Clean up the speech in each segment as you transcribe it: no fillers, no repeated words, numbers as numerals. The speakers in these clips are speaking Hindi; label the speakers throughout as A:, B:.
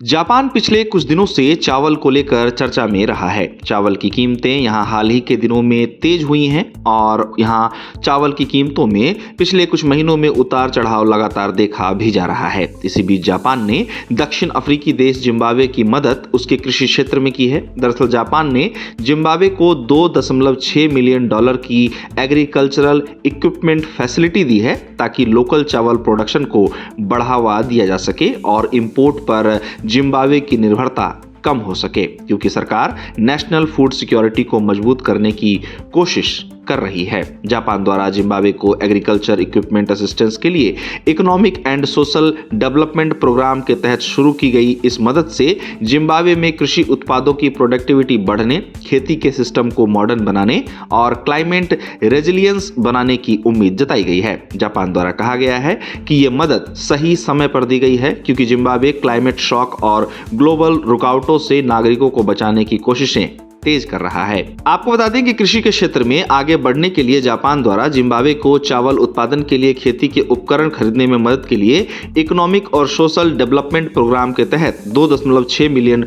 A: जापान पिछले कुछ दिनों से चावल को लेकर चर्चा में रहा है। चावल की कीमतें यहां हाल ही के दिनों में तेज हुई हैं और यहां चावल की कीमतों में पिछले कुछ महीनों में उतार चढ़ाव लगातार देखा भी जा रहा है। इसी बीच जापान ने दक्षिण अफ्रीकी देश जिम्बाब्वे की मदद उसके कृषि क्षेत्र में की है। दरअसल जापान ने जिम्बाब्वे को $2.6 मिलियन की एग्रीकल्चरल इक्विपमेंट फैसिलिटी दी है ताकि लोकल चावल प्रोडक्शन को बढ़ावा दिया जा सके और इंपोर्ट पर जिम्बाब्वे की निर्भरता कम हो सके, क्योंकि सरकार नेशनल फूड सिक्योरिटी को मजबूत करने की कोशिश कर रही है। जापान द्वारा जिम्बाब्वे को एग्रीकल्चर इक्विपमेंट असिस्टेंस के लिए economic and social development programme के तहत शुरू की गई इस मदद से जिम्बाब्वे में कृषि उत्पादों की प्रोडक्टिविटी बढ़ने, खेती के सिस्टम को मॉडर्न बनाने और क्लाइमेट रेजिलियंस बनाने की उम्मीद जताई गई है। जापान द्वारा कहा गया है कि यह मदद सही समय पर दी गई है, क्योंकि जिम्बाब्वे क्लाइमेट शॉक और ग्लोबल रुकावटों से नागरिकों को बचाने की कोशिशें तेज कर रहा है। आपको बता दें कि कृषि के क्षेत्र में आगे बढ़ने के लिए जापान द्वारा जिम्बाब्वे को चावल उत्पादन के लिए खेती के उपकरण खरीदने में मदद के लिए इकोनॉमिक और सोशल डेवलपमेंट प्रोग्राम के तहत $2.6 मिलियन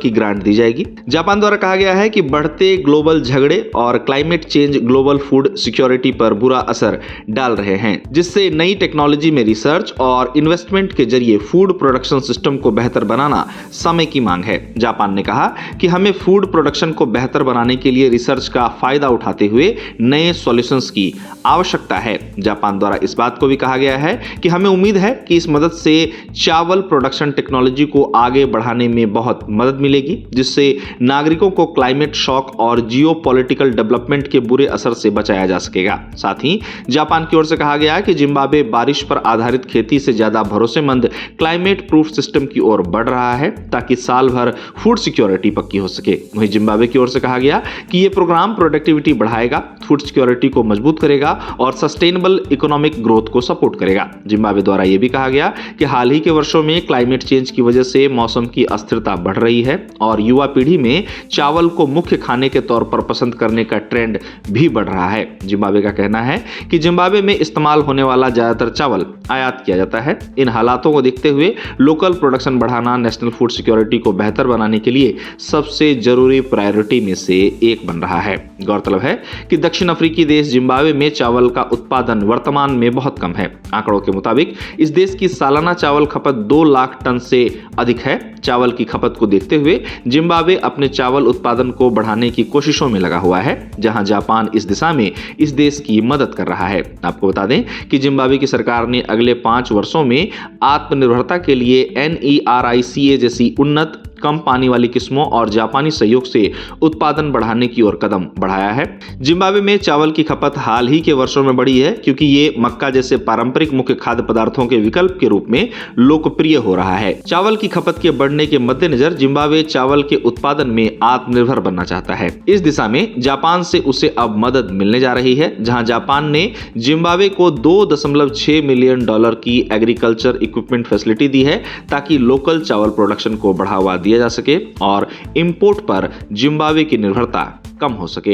A: की ग्रांट दी जाएगी। जापान द्वारा कहा गया है कि बढ़ते ग्लोबल झगड़े और climate change global food security पर बुरा असर डाल रहे हैं, जिससे नई टेक्नोलॉजी में रिसर्च और इन्वेस्टमेंट के जरिए फूड प्रोडक्शन सिस्टम को बेहतर बनाना समय की मांग है। जापान ने कहा कि हमें फूड प्रोडक्शन को बेहतर बनाने के लिए रिसर्च का फायदा उठाते हुए नए सॉल्यूशंस की आवश्यकता है। जापान द्वारा इस बात को भी कहा गया है कि हमें उम्मीद है कि इस मदद से चावल प्रोडक्शन टेक्नोलॉजी को आगे बढ़ाने में बहुत मदद मिलेगी, जिससे नागरिकों को क्लाइमेट शॉक और जियोपॉलिटिकल डेवलपमेंट के बुरे असर से बचाया जा सकेगा। साथ ही जापान की ओर से कहा गया कि जिम्बाब्वे बारिश पर आधारित खेती से ज्यादा भरोसेमंद क्लाइमेट प्रूफ सिस्टम की ओर बढ़ रहा है, ताकि साल भर फूड सिक्योरिटी पक्की हो सके। वहीं जिम्बाब्वे की ओर से कहा गया कि यह प्रोग्राम प्रोडक्टिविटी बढ़ाएगा, फूड सिक्योरिटी को मजबूत करेगा और सस्टेनेबल इकोनॉमिक ग्रोथ को सपोर्ट करेगा। जिम्बाब्वे द्वारा यह भी कहा गया कि हाल ही के वर्षों में क्लाइमेट चेंज की वजह से मौसम की अस्थिरता बढ़ रही है और युवा पीढ़ी में चावल को मुख्य खाने के तौर पर पसंद करने का ट्रेंड भी बढ़ रहा है। जिम्बाब्वे का कहना है कि जिम्बाब्वे में इस्तेमाल होने वाला ज्यादातर चावल आयात किया जाता है। इन हालातों को देखते हुए लोकल प्रोडक्शन बढ़ाना नेशनल फूड सिक्योरिटी को बेहतर बनाने के लिए सबसे जरूरी प्रायोरिटी में से एक बन रहा है। गौरतलब है कि दक्षिण अफ्रीकी देश जिम्बाब्वे में चावल का उत्पादन वर्तमान में बहुत कम है। आंकड़ों के मुताबिक इस देश की सालाना चावल खपत 2 लाख टन से अधिक है। चावल की खपत को देखते हुए जिम्बाब्वे अपने चावल उत्पादन को बढ़ाने की कोशिशों में लगा हुआ है, जहां जापान इस दिशा में इस देश की मदद कर रहा है। आपको बता दें कि जिम्बाब्वे की सरकार ने अगले 5 वर्षों में आत्मनिर्भरता के लिए NERICA जैसी उन्नत कम पानी वाली किस्मों और जापानी सहयोग से उत्पादन बढ़ाने की ओर कदम बढ़ाया है। जिम्बाब्वे में चावल की खपत हाल ही के वर्षों में बढ़ी है, क्योंकि ये मक्का जैसे पारंपरिक मुख्य खाद्य पदार्थों के विकल्प के रूप में लोकप्रिय हो रहा है। चावल की खपत के बढ़ने के मद्देनजर जिम्बाब्वे चावल के उत्पादन में आत्मनिर्भर बनना चाहता है। इस दिशा में जापान से उसे अब मदद मिलने जा रही है, जहां जापान ने जिम्बाब्वे को $2.6 मिलियन की एग्रीकल्चर इक्विपमेंट फैसिलिटी दी है ताकि लोकल चावल प्रोडक्शन को बढ़ावा दिया जा सके और इंपोर्ट पर जिम्बाब्वे की निर्भरता कम हो सके।